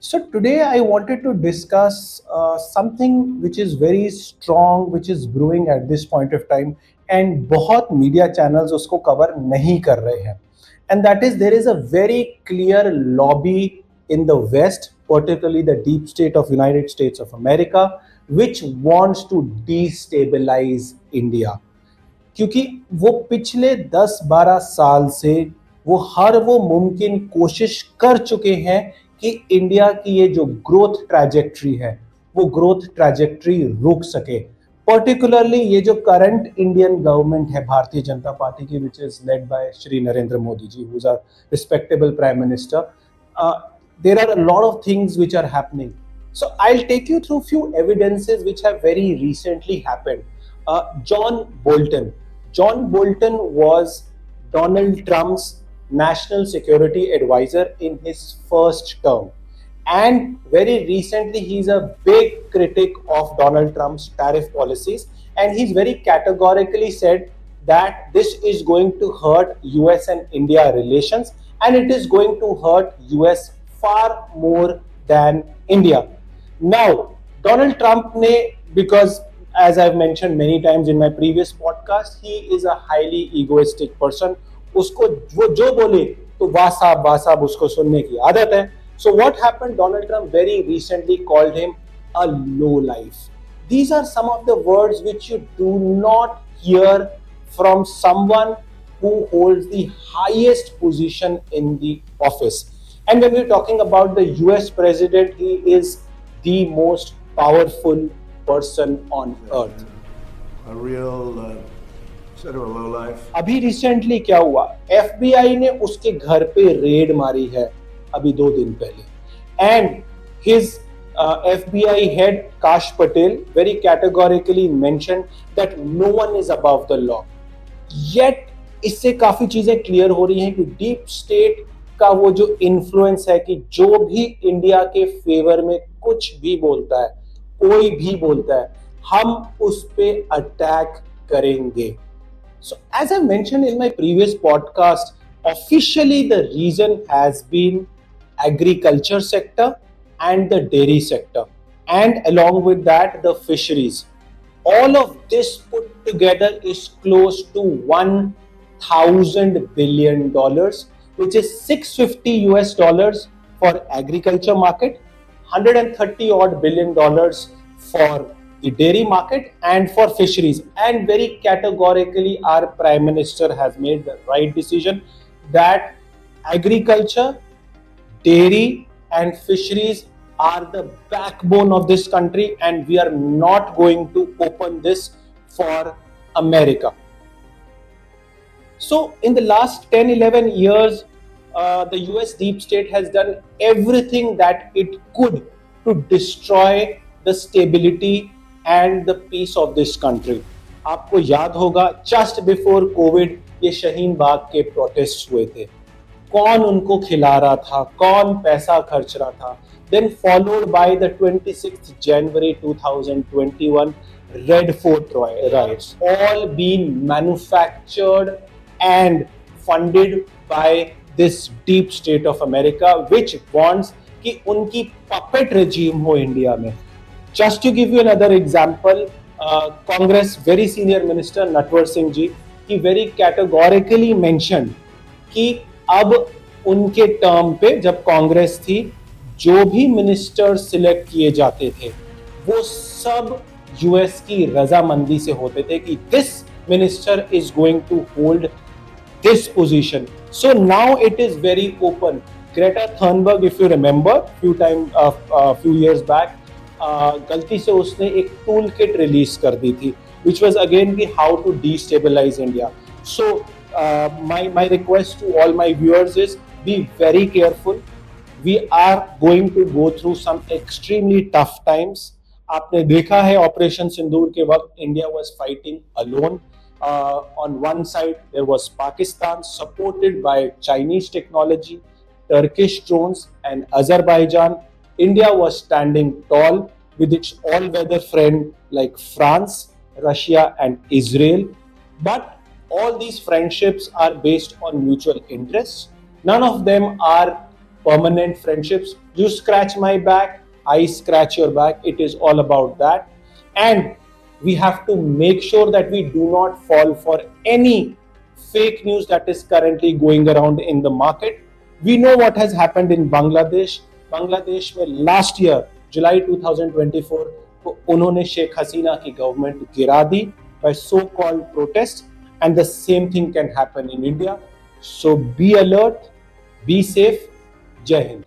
So today I wanted to discuss something which is very strong, which is brewing at this point of time, and बहुत media channels उसको cover नहीं कर रहे हैं. And that is there is a very clear lobby in the West, particularly the deep state of United States of America, which wants to destabilize India. क्योंकि वो पिछले 10-12 साल से वो हर वो मुमकिन कोशिश कर चुके हैं कि इंडिया की ये जो ग्रोथ ट्रैजेक्टरी है वो ग्रोथ ट्रैजेक्टरी रुक सके. पर्टिकुलरली ये जो करंट इंडियन गवर्नमेंट है भारतीय जनता पार्टी की, which is led by Shri Narendra Modi ji, who is a respectable prime minister. There are a lot of things which are happening. So I'll take you through few evidences which have very recently happened. John Bolton. John Bolton was Donald Trump's national security advisor in his first term. And very recently, he's a big critic of Donald Trump's tariff policies. And he's very categorically said that this is going to hurt US and India relations, and it is going to hurt US far more than India. Now, Donald Trump ne, because as I've mentioned many times in my previous podcast, he is a highly egoistic person. उसको वो जो बोले तो वाह साहब उसको सुनने की आदत है. So what happened? Donald Trump very recently called him a low life. These are some of the words which you do not hear from someone who holds the highest position in the office. And when we're talking about the US president, he is the most powerful person on earth. A real sort of a low life. अभी recently क्या हुआ, FBI ने उसके घर पे red मारी है अभी 2 दिन पहले. And his FBI head Kash Patel very categorically mentioned that no one is above the law. Yet इससे काफी चीजें क्लियर हो रही हैं कि डीप स्टेट का वो जो इन्फ्लुएंस है कि जो भी इंडिया के फेवर में कुछ भी बोलता है, कोई भी बोलता है, हम उस पे अटैक करेंगे. So as I mentioned in my previous podcast, officially the reason has been agriculture sector and the dairy sector, and along with that the fisheries. All of this put together is close to $1,000 billion, which is 650 US dollars for agriculture market, 130 odd billion dollars for the dairy market and for fisheries. And very categorically our prime minister has made the right decision that agriculture, dairy and fisheries are the backbone of this country, and we are not going to open this for America. So in the last 10-11 years, the US deep state has done everything that it could to destroy the stability and the peace of this country. आपको याद होगा just before COVID ये शाहीन बाग के protest हुए थे. कौन उनको खिला रहा था, कौन पैसा खर्च रहा था. Then followed by the 26th January 2021 Red Fort riots, all being manufactured and funded by this deep state of America, which wants कि उनकी puppet regime हो इंडिया में. Just to give you another example, Congress very senior minister Natwar Singh ji, he very categorically mentioned कि अब उनके term पे जब कांग्रेस थी, जो भी मिनिस्टर सिलेक्ट किए जाते थे वो सब यूएस की रजामंदी से होते थे कि this minister is going to hold this position. So now it is very open. Greta Thunberg, if you remember, few years back, गलती से उसने एक टूल किट रिलीज कर दी थी, which was again the how to destabilize India. So my request to all my viewers is be very careful. We are going to go through some extremely tough times. आपने देखा है operation सिंदूर के वक्त India was fighting alone. On one side, there was Pakistan supported by Chinese technology, Turkish drones, and Azerbaijan. India was standing tall with its all-weather friend like France, Russia, and Israel. But all these friendships are based on mutual interests. None of them are permanent friendships. You scratch my back, I scratch your back. It is all about that. And we have to make sure that we do not fall for any fake news that is currently going around in the market. We know what has happened in Bangladesh. Bangladesh में last year जुलाई 2024 को उन्होंने शेख हसीना की government गिरा दी by so called protest, and the same thing can happen in India. So be alert, be safe. Jai Hind.